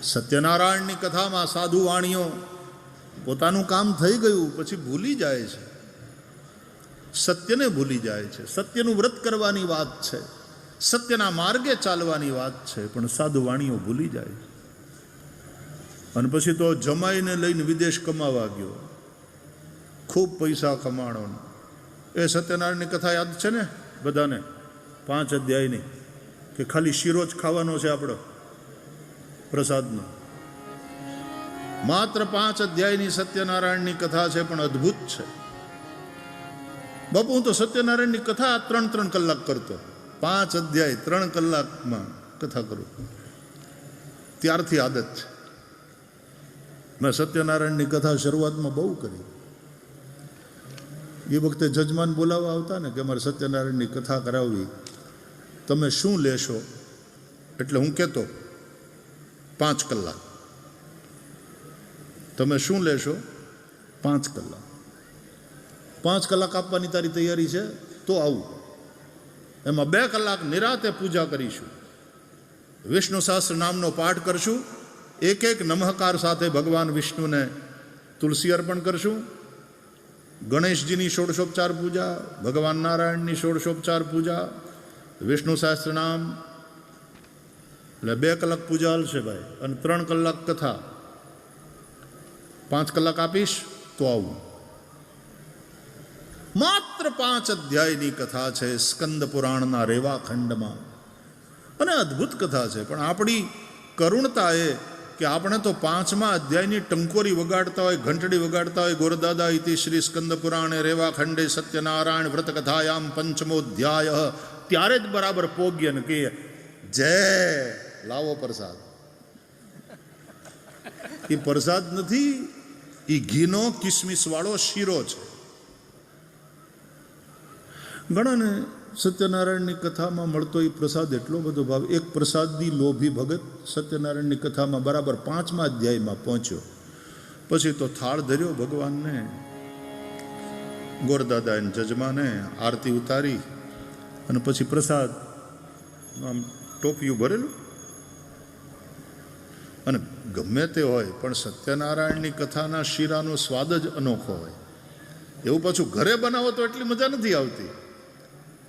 સત્યનારાયણની કથામાં સાધુ વાણીઓ પોતાનું કામ થઈ ગયું પછી ભૂલી જાય છે, સત્યને ભૂલી જાય છે. સત્યનું વ્રત કરવાની વાત છે, સત્યના માર્ગે ચાલવાની વાત છે, પણ સાધુ વાણીઓ ભૂલી જાય છે. અને પછી તો જમાઈને લઈને વિદેશ કમાવા ગયો, ખૂબ પૈસા કમાણો. એ સત્યનારાયણની કથા યાદ છે ને બધાને, 5 અધ્યાયની, કે ખાલી શીરો જ ખાવાનો છે આપણો પ્રસાદનો. માત્ર 5 અધ્યાયની સત્યનારાયણની કથા છે, પણ અદ્ભુત છે. બાપુ હું તો સત્યનારાયણની કથા 3-3 કલાક કરતો. 5 અધ્યાય 3 કલાકમાં કથા કરું, ત્યારથી આદત છે. મેં સત્યનારાયણની કથા શરૂઆતમાં બહુ કરી. એ વખતે જજમાન બોલાવવા આવતા ને કે અમારે સત્યનારાયણની કથા કરાવવી, તમે શું લેશો? એટલે હું કહેતો 5 કલાક. તમે શું લેશો? 5 કલાક. 5 કલાક આપવાની તારી તૈયારી છે તો આવું. એમાં 2 કલાક નિરાતે પૂજા કરીશું, વિષ્ણુ સહસ્ત્ર નામનો પાઠ કરશું, એક નમઃકાર સાથે ભગવાન વિષ્ણુને તુલસી અર્પણ કરશું, ગણેશજીની ષોડશોપચાર પૂજા, ભગવાન નારાયણની ષોડશોપચાર પૂજા, વિષ્ણુ સહસ્ત્ર નામ. એટલે 2 કલાક પૂજા હાલશે ભાઈ, અને 3 કલાક કથા. 5 કલાક આપીશ તો આવું. માત્ર 5 અધ્યાયની કથા છે સ્કંદ પુરાણના રેવા ખંડમાં, અને અદ્ભુત કથા છે. પણ આપણી કરુણતા એ કે આપણે તો 5મા અધ્યાયની ટંકોરી વગાડતા હોય, ઘંટડી વગાડતા હોય, ગોરદાદા ઇતિ શ્રી સ્કંદ પુરાણે રેવા ખંડે સત્યનારાયણ વ્રત કથાયામ 5મો અધ્યાય, ત્યારે જ બરાબર પોગ્ય ને કહીએ જય લાવો પ્રસાદ. એ પ્રસાદ નથી, એ ઘીનો કિસમિસ વાળો શીરો છે. ઘણાને સત્યનારાયણની કથામાં મળતો એ પ્રસાદ એટલો બધો ભાવ. એક પ્રસાદની લોભી ભગત સત્યનારાયણની કથામાં બરાબર 5મા અધ્યાયમાં પહોંચ્યો, પછી તો થાળ ધર્યો ભગવાનને. ગોરદાદા એને જજમાને આરતી ઉતારી, અને પછી પ્રસાદ આમ ટોપિયું ભરેલું. અને ગમે તે હોય પણ સત્યનારાયણની કથાના શીરાનો સ્વાદ જ અનોખો હોય. એવું પાછું ઘરે બનાવો તો એટલી મજા નથી આવતી.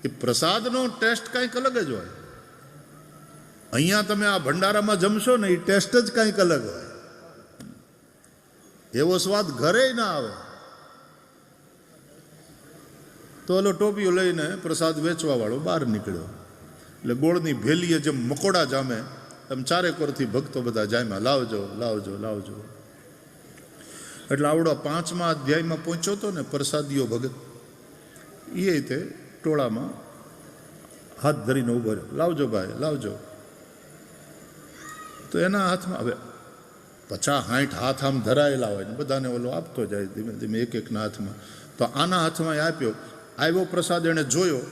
એ પ્રસાદનો ટેસ્ટ કંઈક અલગ જ હોય. અહીંયા તમે આ ભંડારામાં જમશો ને, એ ટેસ્ટ જ કંઈક અલગ હોય. એવો સ્વાદ ઘરે ના આવે. તો ઓલો ટોપીઓ લઈને પ્રસાદ વેચવા વાળો બહાર નીકળ્યો. એટલે ગોળની ભેલીએ જેમ મકોડા જામે એમ ચારેકોરથી ભક્તો બધા જામ્યા, લાવજો લાવજો લાવજો. એટલે આવડો 5મા અધ્યાયમાં પહોંચ્યો હતો ને પ્રસાદીઓ ભગત, એ તે ટોળામાં હાથ ધરીને ઉભો રહ્યો, લાવજો ભાઈ લાવજો. તો એના હાથમાં હવે 50-60 હાથ આમ ધરાયેલા હોય ને, બધાને ઓલો આપતો જાય ધીમે ધીમે એક-એકના હાથમાં. તો આના હાથમાં આપ્યો. આવ્યો પ્રસાદ એણે જોયો,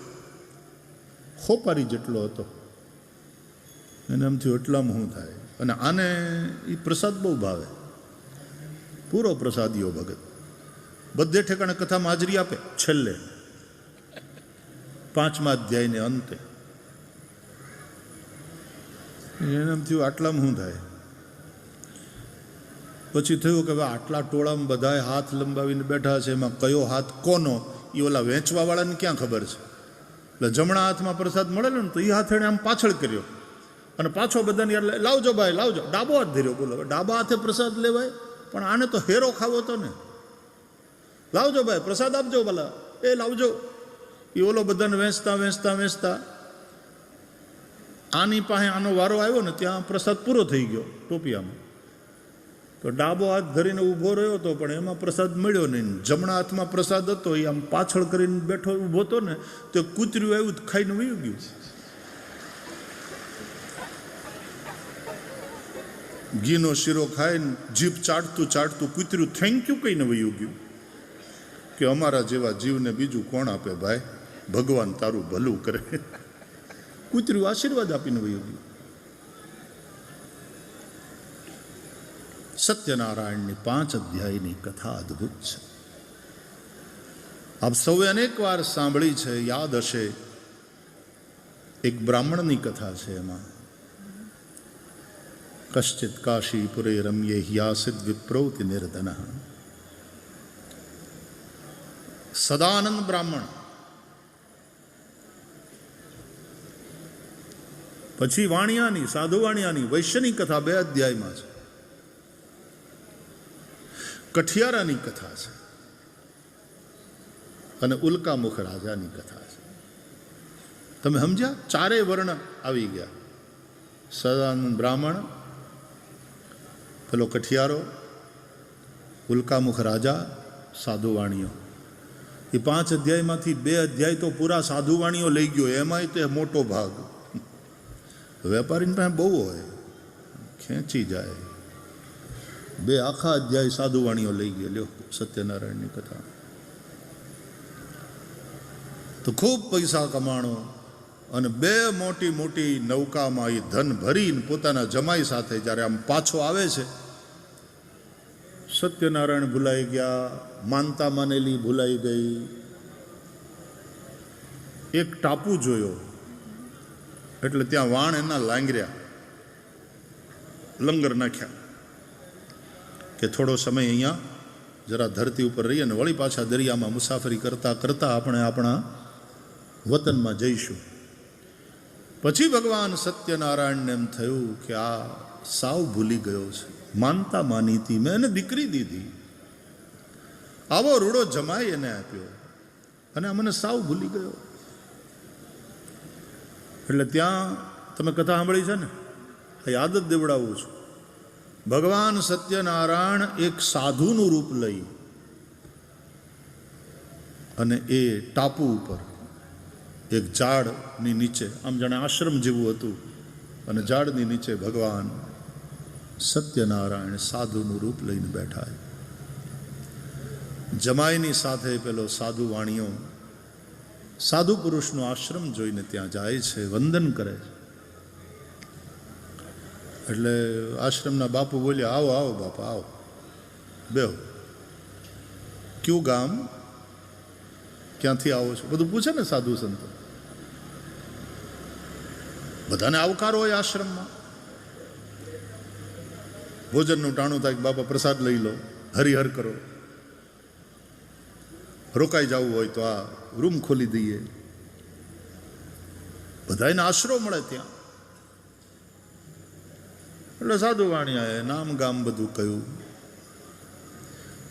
ખોપારી જેટલો હતો. એને એમ થયું એટલામાં શું થાય. અને આને એ પ્રસાદ બહુ ભાવે, પૂરો પ્રસાદીઓ ભગત. બધે ઠેકાણે કથામાં હાજરી આપે. છેલ્લે 5મા અધ્યાયને અંતે એને એમ થયું આટલામાં શું થાય. પછી થયું કે આટલા ટોળામાં બધાએ હાથ લંબાવીને બેઠા છે, એમાં કયો હાથ કોનો એ ઓલા વેચવા વાળાને ક્યાં ખબર છે. એટલે જમણા હાથમાં પ્રસાદ મળેલો ને, તો એ હાથ એણે આમ પાછળ કર્યો, અને પાછો બધાને લાવજો ભાઈ લાવજો. ડાબો હાથ ધર્યો. બોલો, ડાબા હાથે પ્રસાદ લેવાય, પણ આને તો હેરો ખાવો તો ને. લાવજો ભાઈ પ્રસાદ આપજો, ભલા એ લાવજો. એ ઓલો બધાને વેચતા વેચતા વેચતા આની પાસે આનો વારો આવ્યો ને, ત્યાં પ્રસાદ પૂરો થઈ ગયો ટોપિયામાં. તો ડાબો હાથ ધરીને ઊભો રહ્યો હતો, પણ એમાં પ્રસાદ મળ્યો નહીં. જમણા હાથમાં પ્રસાદ હતો, એ આમ પાછળ કરીને બેઠો ઊભો હતો ને, તો કૂતર્યું આવ્યું ખાઈને વયું ગયું. ઘીનો શીરો ખાઈને જીભ ચાટતું ચાટતું કૂતર્યું થેન્ક યુ કહીને વયું ગયું, કે અમારા જેવા જીવને બીજું કોણ આપે ભાઈ, ભગવાન તારું ભલું કરે. કૂતર્યું આશીર્વાદ આપીને વયું ગયું. સત્યનારાયણની 5 અધ્યાયની કથા અદ્ભુત છે. આપ સૌએ અનેક વાર સાંભળી છે, યાદ હશે. એક બ્રાહ્મણની કથા છે. એમાં કશ્ચિત કાશીપુરે રમ્યે યાસિદ વિપ્રોતિ નિર્ધન. સદાનંદ બ્રાહ્મણ. પછી વાણિયાની, સાધુ વાણિયાની વૈશ્યની કથા 2 અધ્યાયમાં છે. કઠિયારાની કથા છે અને ઉલ્કામુખ રાજાની કથા છે. તમે સમજ્યા? 4 વર્ણ આવી ગયા. સદાનંદ બ્રાહ્મણ, પેલો કઠિયારો, ઉલ્કામુખ રાજા, સાધુ વાણીઓ. એ 5 અધ્યાયમાંથી 2 અધ્યાય તો પૂરા સાધુ વાણીઓ લઈ ગયો. એમાંય તે મોટો ભાગ વેપારીની પાસે બહુ હોય, ખેંચી જાય. 2 આખા અધ્યાય સાધુ વાણીઓ લઈ ગયો. લ્યો સત્યનારાયણની કથા. તો ખૂબ પૈસા કમાણો અને 2 મોટી મોટી નૌકામાં એ ધન ભરીને પોતાના જમાઈ સાથે જ્યારે આમ પાછો આવે છે, સત્યનારાયણ ભૂલાઈ ગયા, માનતા માનેલી ભૂલાઈ ગઈ. એક ટાપુ જોયો એટલે ત્યાં વાણ એના લાંગર્યા, લંગર નાખ્યા કે થોડો સમય અહીંયા જરા ધરતી ઉપર રહીએ ને વળી પાછા દરિયામાં મુસાફરી કરતા કરતા આપણે આપણા વતનમાં જઈશું. પછી ભગવાન સત્યનારાયણને એમ થયું કે આ સાવ ભૂલી ગયો છે. માનતા માની હતી, મેં એને દીકરી દીધી, આવો રૂડો જમાઈ એને આપ્યો અને આ મને સાવ ભૂલી ગયો. એટલે ત્યાં તમે કથા સાંભળી છે ને, યાદ જ દેવડાવું છું. ભગવાન સત્યનારાયણ એક સાધુનું રૂપ લઈ અને એ ટાપુ ઉપર એક ઝાડની નીચે, આમ જાણે આશ્રમ જેવું હતું, અને ઝાડની નીચે ભગવાન સત્યનારાયણ સાધુનું રૂપ લઈને બેઠા. જમાઈની સાથે પેલો સાધુ વાણીઓ સાધુ પુરુષનો આશ્રમ જોઈને ત્યાં જાય છે, વંદન કરે છે. એટલે આશ્રમના બાપુ બોલ્યા, આવો આવો બાપા આવો, બેહો. કયું ગામ, ક્યાંથી આવો છો, બધું પૂછે ને સાધુ સંતો. બધાને આવકાર હોય આશ્રમમાં. ભોજનનું ટાણું થાય, બાપા પ્રસાદ લઈ લો, હરિહર કરો. રોકાઈ જવું હોય તો આ રૂમ ખોલી દઈએ. બધાને આશરો મળે ત્યાં. એટલે સાધુ વાણિયાએ નામ ગામ બધું કહ્યું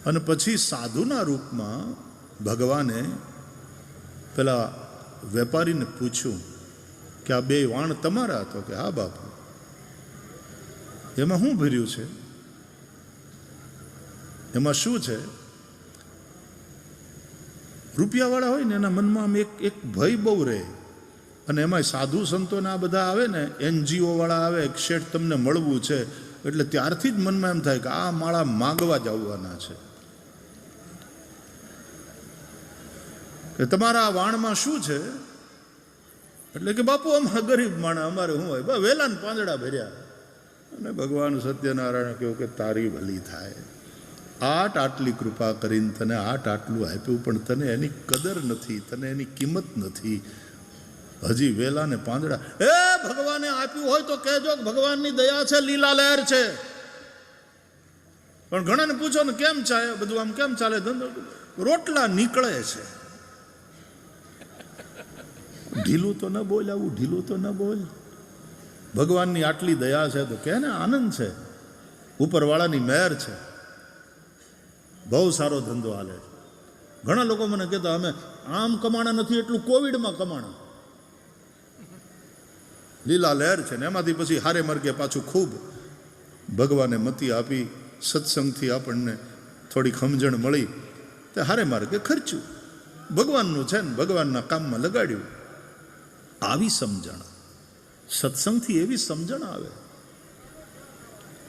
અને પછી સાધુના રૂપમાં ભગવાને પેલા વેપારીને પૂછ્યું કે આ 2 વાણ તમારા? તો કે હા બાપુ. એમાં શું ભર્યું છે? એમાં શું છે? રૂપિયાવાળા હોય ને એના મનમાં આમ એક ભય બહુ રહે. અને એમાં સાધુ સંતોને આ બધા આવે ને, NGO વાળા આવે, શેઠ તમને મળવું છે, એટલે ત્યારથી જ મનમાં એમ થાય કે આ માળા માગવા જ આવવાના છે. કે તમારા વાણમાં શું છે? એટલે કે બાપુ અમારા ગરીબ માણસ, અમારે શું હોય, બસ વેલા ને પાંદડા ભર્યા. અને ભગવાન સત્યનારાયણ કહ્યું કે તારી ભલી થાય, આટલી કૃપા કરીને તને આટલું આપ્યું, પણ તને એની કદર નથી, તને એની કિંમત નથી. હજી વેલા ને પાંદડા. એ ભગવાને આપ્યું હોય તો કહેજો ભગવાનની દયા છે, લીલા લહેર છે. પણ ઘણાને પૂછો ને કેમ ચાલે બધું, આમ કેમ ચાલે ધંધો? રોટલા નીકળે છે. ઢીલું તો ન બોલ, આવું ઢીલું તો ન બોલ. ભગવાનની આટલી દયા છે તો કે ને આનંદ છે, ઉપરવાળાની મહેર છે, બહુ સારો ધંધો હાલે છે. ઘણા લોકો મને કહેતા અમે આમ કમાણા નથી, એટલું કોવિડમાં કમાણા. લીલા લહેર છે ને એમાંથી પછી હારે માર્ગે પાછું ખૂબ ભગવાને મતી આપી, સત્સંગથી આપણને થોડી સમજણ મળી, તે હારે માર્ગે ખર્ચ્યું. ભગવાનનું છે ને ભગવાનના કામમાં લગાડ્યું. આવી સમજણ, સત્સંગથી એવી સમજણ આવે.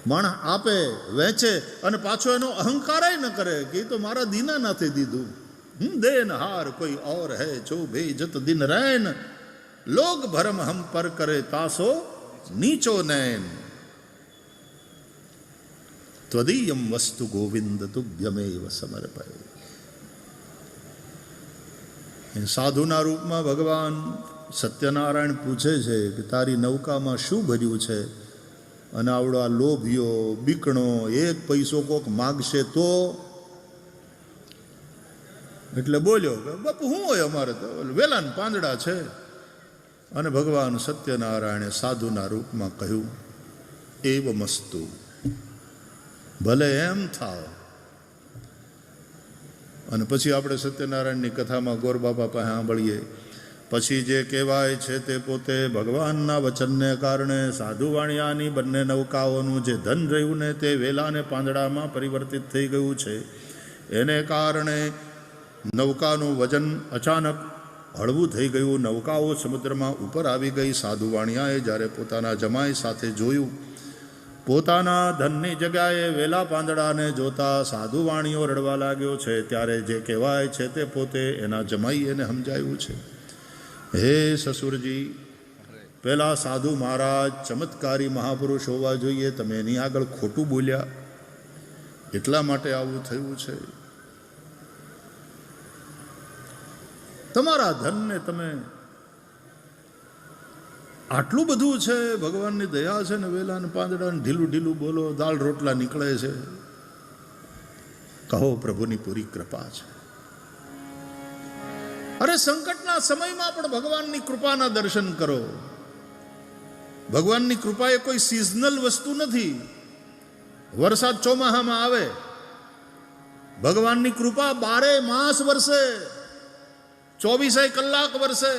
માણસ આપે, વેચે અને પાછો એનો અહંકાર ન કરે કે એ તો મારા દીના નાથે દીધું. દેન હાર કોઈ ઓર હૈ જો ભેજત દિન રૈન, લોગ ભરમ હમ પર કરે તાસો નીચો નૈન. ત્વદીયમ વસ્તુ ગોવિંદ તુભ્યમેવ સમર્પય. સાધુના રૂપમાં ભગવાન સત્યનારાયણ પૂછે છે કે તારી નૌકામાં શું ભર્યું છે? અને આવડો આ લોભિયો બીકણો એક પૈસો કોક માગશે તો એટલે બોલ્યો કે બાપુ શું હોય અમારે તો વેલાન પાંદડા છે. અને ભગવાન સત્યનારાયણે સાધુના રૂપમાં કહ્યું એવ મસ્તુ, ભલે એમ થાવ. અને પછી આપણે સત્યનારાયણની કથામાં ગોરબાપા પાસે સાંભળીએ, પછી જે કહેવાય છે તે પોતે ભગવાનના વચનને કારણે સાધુવાણિયાની બંને નૌકાઓનું જે ધન રહ્યું ને તે વેલાને પાંદડામાં પરિવર્તિત થઈ ગયું છે. એને કારણે નૌકાનું વજન અચાનક હળવું થઈ ગયું. નૌકાઓ સમુદ્રમાં ઉપર આવી ગઈ. સાધુવાણિયાએ જ્યારે પોતાના જમાઈ સાથે જોયું, પોતાના ધનની જગ્યાએ વેલા પાંદડાને જોતા સાધુવાણીઓ રડવા લાગ્યો છે. ત્યારે જે કહેવાય છે તે પોતે એના જમાઈ એને સમજાયું છે, હે સસુરજી, પેલા સાધુ મહારાજ ચમત્કારી મહાપુરુષ હોવા જોઈએ, તમે એની આગળ ખોટું બોલ્યા એટલા માટે આવું થયું છે. તમારા ધનને તમે આટલું બધું છે, ભગવાનની દયા છે ને વેલા ને પાંદડા ને ઢીલું ઢીલું બોલો, દાળ રોટલા નીકળે છે. કહો પ્રભુની પૂરી કૃપા છે. અરે સંકટના સમયમાં પણ ભગવાનની કૃપાના દર્શન કરો. ભગવાનની કૃપા એ કોઈ સિઝનલ વસ્તુ નથી. વરસાદ ચોમાહામાં આવે, ભગવાનની કૃપા 12 માસ વરસે, 24 કલાક વરસે.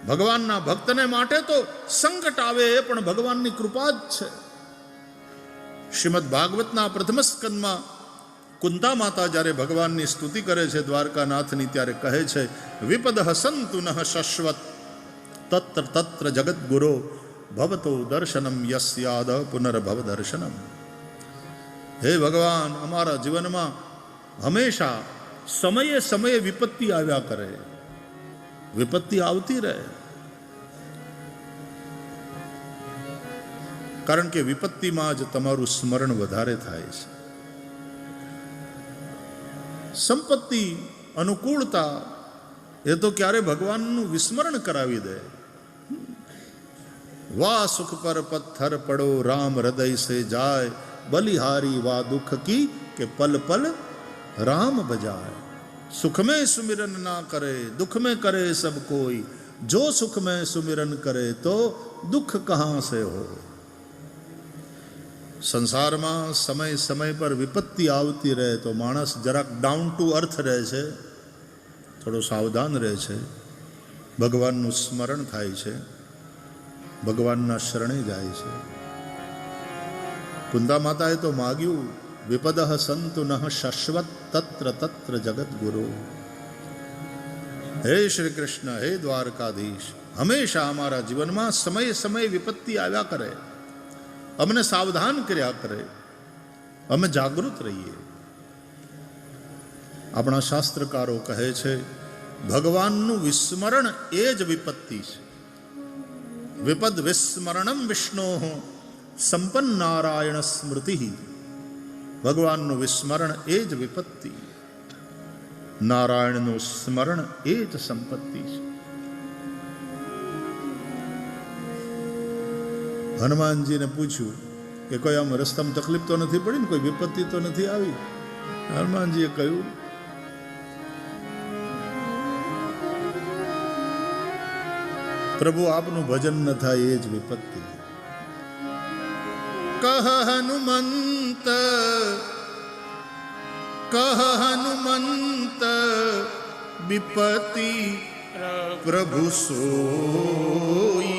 ભગવાનના ભક્તને માટે તો સંકટ આવે એ પણ ભગવાનની કૃપા જ છે. શ્રીમદ ભાગવતના પ્રથમ સ્કંદમાં કુંતા માતા જ્યારે ભગવાનની સ્તુતિ કરે છે દ્વારકાનાથની, ત્યારે કહે છે, વિપદ સંતુ નઃ શશ્વત તત્ર તત્ર જગદગુરો ભવતો દર્શનમ યસ્યાદ પુનર્ભવ દર્શનમ. હે ભગવાન, અમારા જીવનમાં હંમેશા સમયે સમયે વિપત્તિ આવ્યા કરે, વિપત્તિ આવતી રહે. કારણ કે વિપત્તિમાં જ તમારું સ્મરણ વધારે થાય છે. સંપત્તિ, અનુકૂળતા એ તો ક્યારે ભગવાનનું વિસ્મરણ કરાવી દે. વાહ સુખ પર પથ્થર પડો રામ હૃદય સે જાય, બલિહારી વા દુઃખ કી કે પલ પલ राम बजाए. सुख में सुमिरन ना करे दुख में करे सब कोई, जो सुख में सुमिरन करे तो दुख कहां से हो. संसाરમાં સમય સમય પર વિપત્તિ આવતી રહે તો માણસ જરાક ડાઉન ટુ અર્થ રહે છે, થોડો સાવધાન રહે છે, ભગવાનનું સ્મરણ થાય છે, ભગવાનના શરણે જાય છે. કુંતા માતાએ તો માગ્યું, વિપદ સંતુ નઃ શશ્વત તત્ર તત્ર જગદગુરુ. હે શ્રી કૃષ્ણ, હે દ્વારકાધીશ, હંમેશા અમારા જીવનમાં સમયે સમયે વિપત્તિ આવ્યા કરે, અમને સાવધાન કર્યા કરે, અમે જાગૃત રહીએ. આપણા શાસ્ત્રકારો કહે છે, ભગવાનનું વિસ્મરણ એ જ વિપત્તિ છે. વિપદ વિસ્મરણમ વિષ્ણો સંપન્ન નારાયણ સ્મૃતિ. ભગવાનનું વિસ્મરણ એ જ વિપત્તિ, નારાયણનું સ્મરણ એ જ સંપત્તિ છે. હનુમાનજીને પૂછ્યું કે કોઈ આમ રસ્તામાં તકલીફ તો નથી પડી ને, કોઈ વિપત્તિ તો નથી આવી? હનુમાનજીએ કહ્યું, પ્રભુ આપનું ભજન ન થાય એ જ વિપત્તિ. કહ હનુમંત વિપત્તિ પ્રભુ સોઈ,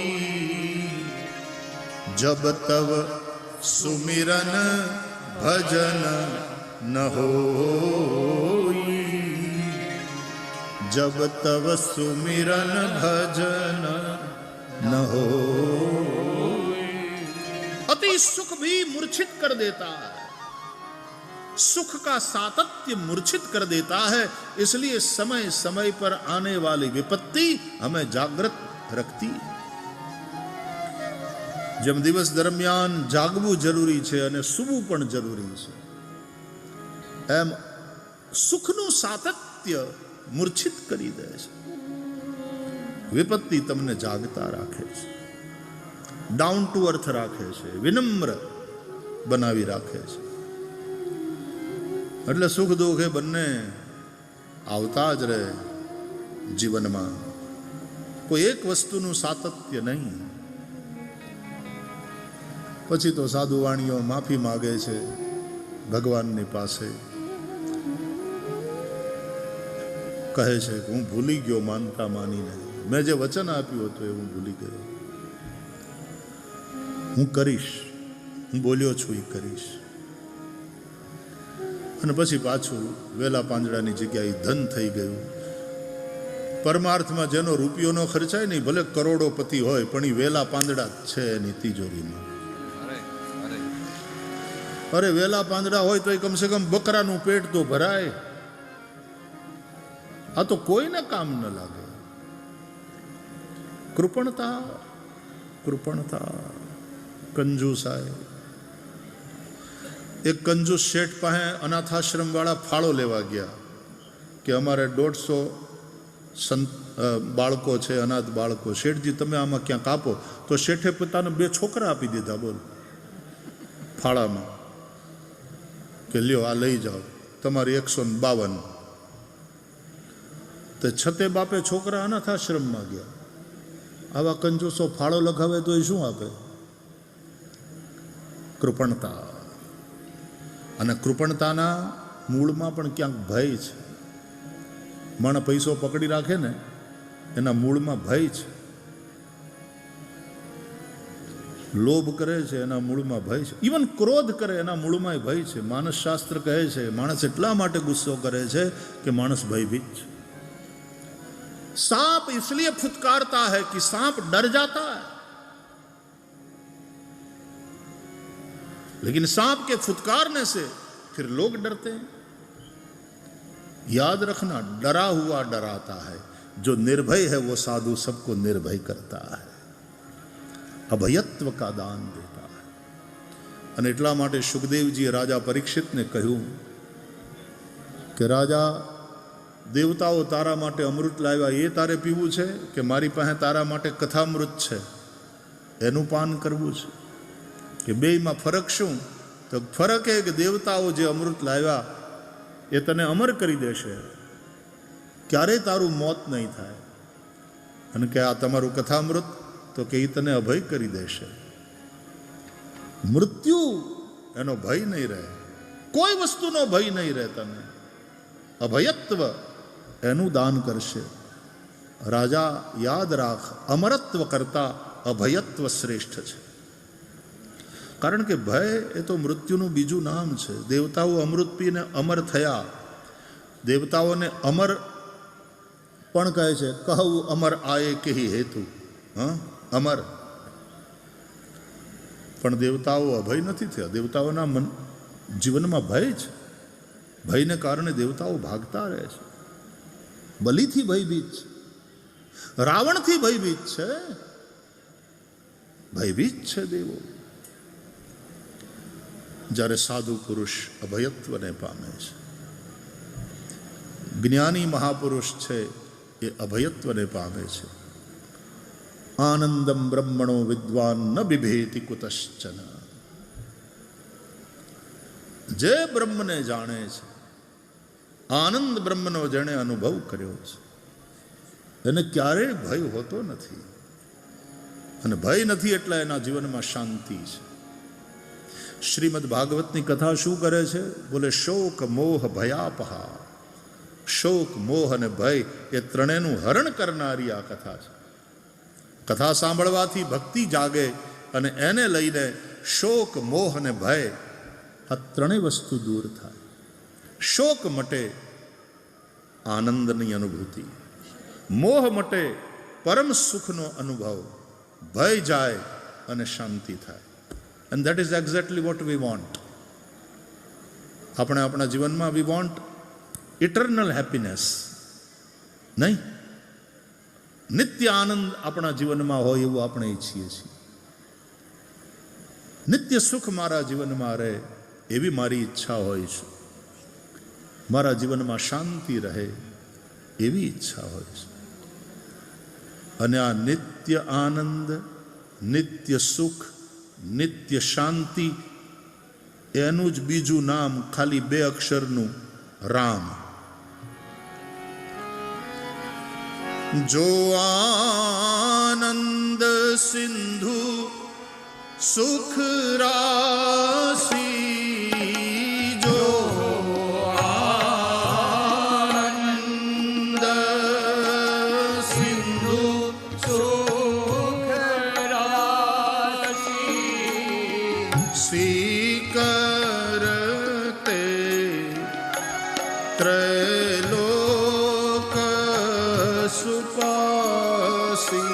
જબ તવ સુમિરન ભજન ન હોઈ, जब तव सुमिरन भजन न हो। अति सुख भी मूर्छित कर देता है, सुख का सातत्य मूर्छित कर देता है। इसलिए समय समय पर आने वाली विपत्ति हमें जागृत रखती है। जब दिवस दरमियान जागવું જરૂરી છે અને સૂવું પણ જરૂરી છે, એમ સુખનું સાતત્ય મૂર્છિત કરી દે છે, વિપત્તિ તમને જાગતા રાખે છે। ડાઉન ટુ અર્થ રાખે છે, વિનમ્ર બનાવી રાખે છે. એટલે સુખ દુઃખ એ બંને આવતા જ રહે જીવનમાં. કોઈ એક વસ્તુનું સાતત્ય નહીં. પછી તો સાધુ વાણીઓ માફી માગે છે ભગવાનની પાસે, કહે છે કે હું ભૂલી ગયો માનતા માનીને, મેં જે વચન આપ્યું હતું એ હું ભૂલી ગયો, હું કરીશ, હું બોલ્યો છું એ કરીશ. અને પછી પાછું વેલા પાંદડાની જગ્યાએ ધન થઈ ગયું. પરમાર્થમાં જેનો રૂપિયો ન ખર્ચાય નહીં, ભલે કરોડોપતિ હોય, પણ એ વેલા પાંદડા જ છે એની તિજોરીમાં. અરે વેલા પાંદડા હોય તો કમસે કમ બકરાનું પેટ તો ભરાય. આ તો કોઈને કામ ન લાગે. કૃપણતા, કૃપણતા, કંજૂસાય. એક કંજૂસ શેઠ પાસે અનાથાશ્રમ વાળા ફાળો લેવા ગયા કે અમારે 150 બાળકો છે, અનાથ બાળકો, શેઠજી તમે આમાં ક્યાંક આપો. તો શેઠે પોતાના 2 છોકરા આપી દીધા, બોલ, ફાળામાં, કે લ્યો આ લઈ જાઓ તમારી 152. તો છતે બાપે છોકરા અનાથાશ્રમમાં ગયા. આવા કંજૂસો ફાળો લખાવે તો એ શું આપે? કૃપણતા. અને કૃપણતાના મૂળમાં પણ ક્યાંક ભય છે. માણસ પૈસો પકડી રાખે ને એના મૂળમાં ભય છે. લોભ કરે છે એના મૂળમાં ભય છે. ઇવન ક્રોધ કરે એના મૂળમાં ભય છે. માનસ શાસ્ત્ર કહે છે માણસ એટલા માટે ગુસ્સો કરે છે કે માણસ ભયભીત છે. सांप इसलिए फुतकारता है कि सांप डर जाता है, लेकिन सांप के फुतकारने से फिर लोग डरते हैं. याद रखना, डरा हुआ डराता है, जो निर्भय है वो साधु सबको निर्भय करता है, અભયત્વ કા દાન દેતા હૈ. અને એટલા માટે સુખદેવજીએ રાજા પરીક્ષિતને કહ્યું કે રાજા, દેવતાઓ તારા માટે અમૃત લાવ્યા, એ તારે પીવું છે કે મારી પાસે તારા માટે કથામૃત છે એનું પાન કરવું છે? કે બેયમાં ફરક શું? તો ફરક એ કે દેવતાઓ જે અમૃત લાવ્યા એ તને અમર કરી દેશે, ક્યારેય તારું મોત નહીં થાય. અને કે આ તમારું કથામૃત, તો કે એ તને અભય કરી દેશે, મૃત્યુ એનો ભય નહીં રહે, કોઈ વસ્તુનો ભય નહીં રહે તને. અભયત્વ એનું દાન કરશે. રાજા યાદ રાખ, અમરત્વ કરતા અભયત્વ શ્રેષ્ઠ છે. કારણ કે ભય એ તો મૃત્યુનું બીજું નામ છે. દેવતાઓ અમૃત પીને અમર થયા. દેવતાઓને અમર પણ કહે છે, કહું અમર આયે કેહી હેતુ. અમર. પણ દેવતાઓ અભય નથી થયા. દેવતાઓના જીવનમાં ભય છે. ભયને કારણે દેવતાઓ ભાગતા રહે છે. બલિથી ભયભીત છે, રાવણથી ભયભીત છે, ભયભીત છે દેવો. જ્યારે સાધુ પુરુષ અભયત્વને પામે છે, જ્ઞાની મહાપુરુષ છે એ અભયત્વને પામે છે. આનંદમ બ્રહ્મણો વિદ્વાન ન બિભેતિ કુતશ્ચન. જે બ્રહ્મને જાણે છે, આનંદ બ્રહ્મનો જેણે અનુભવ કર્યો છે, એને ક્યારેય ભય હોતો નથી. અને ભય નથી એટલે એના જીવનમાં શાંતિ છે. શ્રીમદ ભાગવતની કથા શું કરે છે? બોલે શોક મોહ ભયાપહા. શોક, મોહ અને ભય એ ત્રણેયનું હરણ કરનારી આ કથા છે. કથા સાંભળવાથી ભક્તિ જાગે અને એને લઈને શોક, મોહ અને ભય આ ત્રણેય વસ્તુ દૂર થાય. શોક મટે, આનંદની અનુભૂતિ. મોહ મટે, પરમ સુખનો અનુભવ. ભય જાય અને શાંતિ થાય. And that is exactly what we want. આપણે આપણા જીવનમાં વી વોન્ટ ઇટર્નલ હેપીનેસ, નહીં? નિત્ય આનંદ આપણા જીવનમાં હોય એવું આપણે ઈચ્છીએ છીએ. નિત્ય સુખ મારા જીવનમાં રહે એવી મારી ઈચ્છા હોય છે. મારા જીવનમાં શાંતિ રહે એવી ઈચ્છા હોય છે. અને આ નિત્ય આનંદ નિત્ય સુખ, નિત્ય શાંતિ, એનું જ બીજું નામ ખાલી 2 અક્ષરનું રામ. જો આનંદ સિંધુ સુખ રાશિ, જો આનંદ સિંધુ સુખ રાશિ, સ્વીકરતે ત્રૈલોક સુપાસી.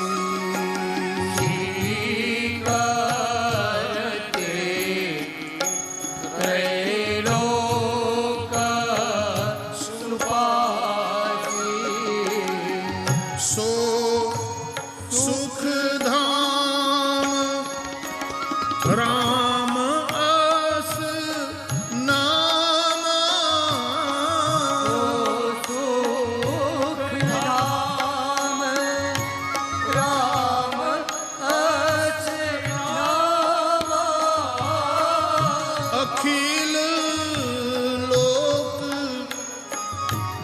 સો સુખધામ રામ અસ નામ, સુખધામ રામ અસ નામ, અખિલ લોક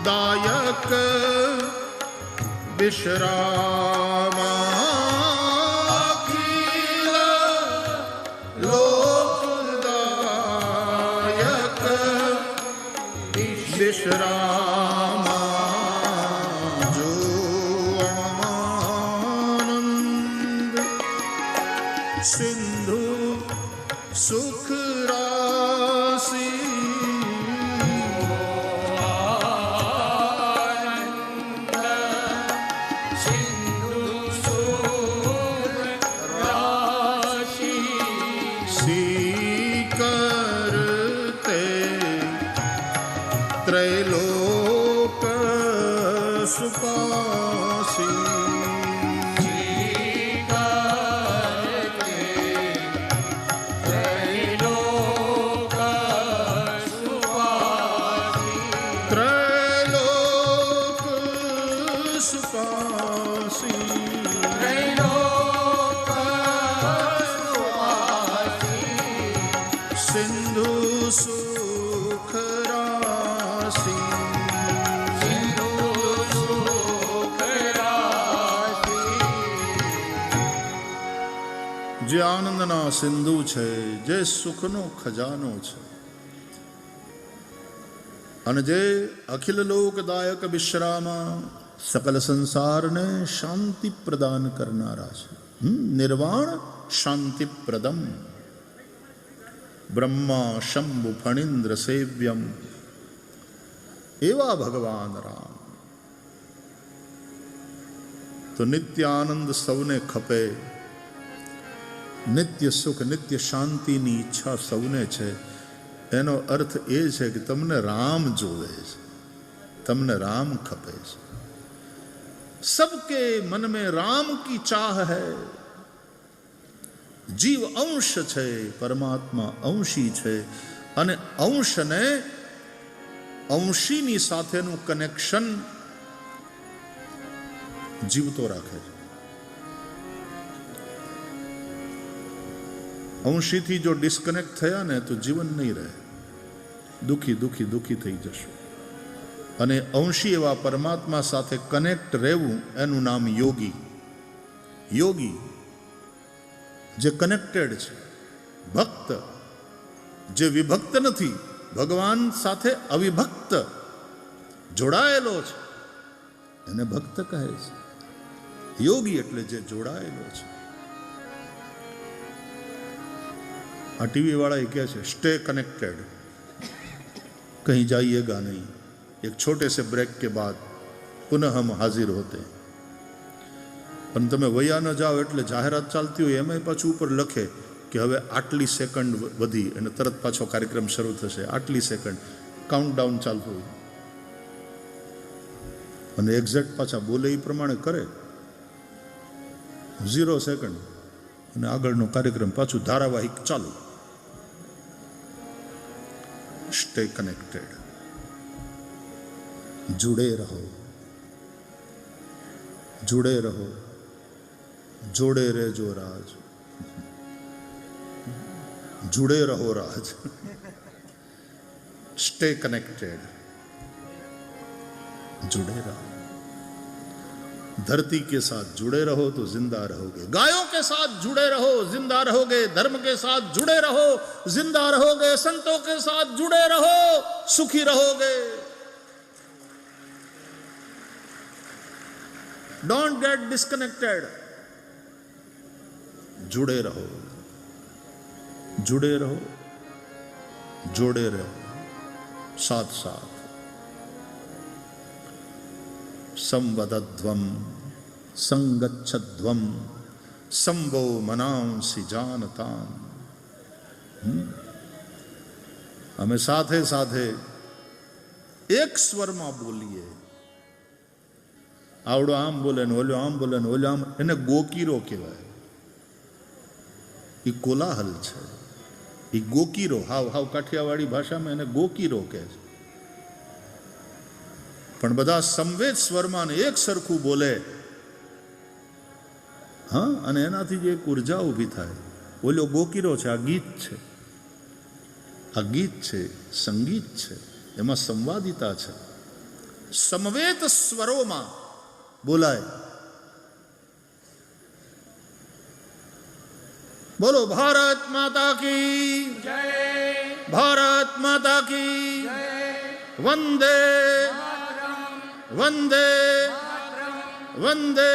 દાયક વિશ્રામા, અખિલ લોકદાયક વિશ્રામા. જો આનંદ સિંધુ સુખ રાશિ, સ્વીકરતે ત્રૈલોક સુપાસી. ત્રૈલોક સુપાસી. સિંધુ સુખ રાશિ, જે આનંદના સિંધુ છે, જે સુખનો ખજાનો છે, અને જે અખિલ લોકદાયક વિશ્રામા, સકલ સંસારને શાંતિ પ્રદાન કરનારા છે. નિર્વાણ શાંતિપ્રદમ બ્રહ્મા શંભુ ફણીન્દ્ર સેવ્યમ, એવા ભગવાન રામ. તો નિત્ય આનંદ સૌને ખપે, નિત્ય સુખ નિત્ય શાંતિની ઈચ્છા સૌને છે. એનો અર્થ એ છે કે તમને રામ જોવે છે, તમને રામ ખપે છે. सबके मन में राम की चाह है. જીવ અંશ છે, પરમાત્મા અંશી છે, અને અંશને અંશીની સાથેનું કનેક્શન જીવતો રાખે છે. અંશીથી જો ડિસ્કનેક્ટ થયા ને તો જીવન નહીં રહે, દુઃખી દુઃખી દુઃખી થઈ જશે. અને અંશી એવા પરમાત્મા સાથે કનેક્ટ રહેવું એનું નામ યોગી. યોગી જે કનેક્ટેડ છે, ભક્ત જે વિભક્ત નથી, ભગવાન સાથે અવિભક્ત જોડાયેલો છે, એને ભક્ત કહે છે. યોગી એટલે જે જોડાયેલો છે. આ ટીવી વાળા એ કહે છે સ્टे कनेक्टेड, कहीं जाइएगा नहीं, एक छोटे से ब्रेक के बाद पुनः हम हाजिर होते. પણ તમે વયા ન જાઓ એટલે જાહેરાત ચાલતી હોય એમાં પાછું ઉપર લખે કે હવે આટલી સેકન્ડ વધી અને તરત પાછો કાર્યક્રમ શરૂ થશે, આટલી સેકન્ડ કાઉન્ટડાઉન ચાલતું હોય, અને એક્ઝેક્ટ પાછા બોલે એ પ્રમાણે કરે. 0 સેકન્ડ અને આગળનો કાર્યક્રમ પાછું ધારાવાહિક ચાલુ. સ્ટે કનેક્ટેડ, जुड़े रहो, जुड़े रहो, जोड़े रे जो राज. जुड़े रहो राज, स्टे कनेक्टेड, जुड़े रहो, धरती के साथ जुड़े रहो तो जिंदा रहोगे, गायों के साथ जुड़े रहो जिंदा रहोगे, धर्म के साथ जुड़े रहो जिंदा रहोगे, संतों के साथ जुड़े रहो सुखी रहोगे। डोंट गेट डिस्कनेक्टेड, जुड़े रहो, जुड़े रहो, जोड़े रहो, साथ साथ। संवदध्वम संगच्छध्वम संवो मनांसि जानताम। हमें साथे साथे एक स्वर में बोलिए। आवड़ो आम बोले ने ओलो आम बोले ने ओलो आम, एने गोकीरो कहेवाय। ई कोलाहल छे, ई गोकीरो, हाव हाव काठियावाड़ी भाषा में एने गोकीरो कहे छे। पण बधा संवेद स्वरमा ने एक सरखू बोले, हाँ, अने एनाथी जे एक ऊर्जा ऊभी थाय। ओलो गोकीरो छे, आ गीत छे, आ गीत छे, संगीत छे, एमां संवादिता छे। समवेत स्वरोमां बोलाय। बोलो भारत माता की जय, भारत माता की जय, वंदे मातरम, वंदे मातरम, वंदे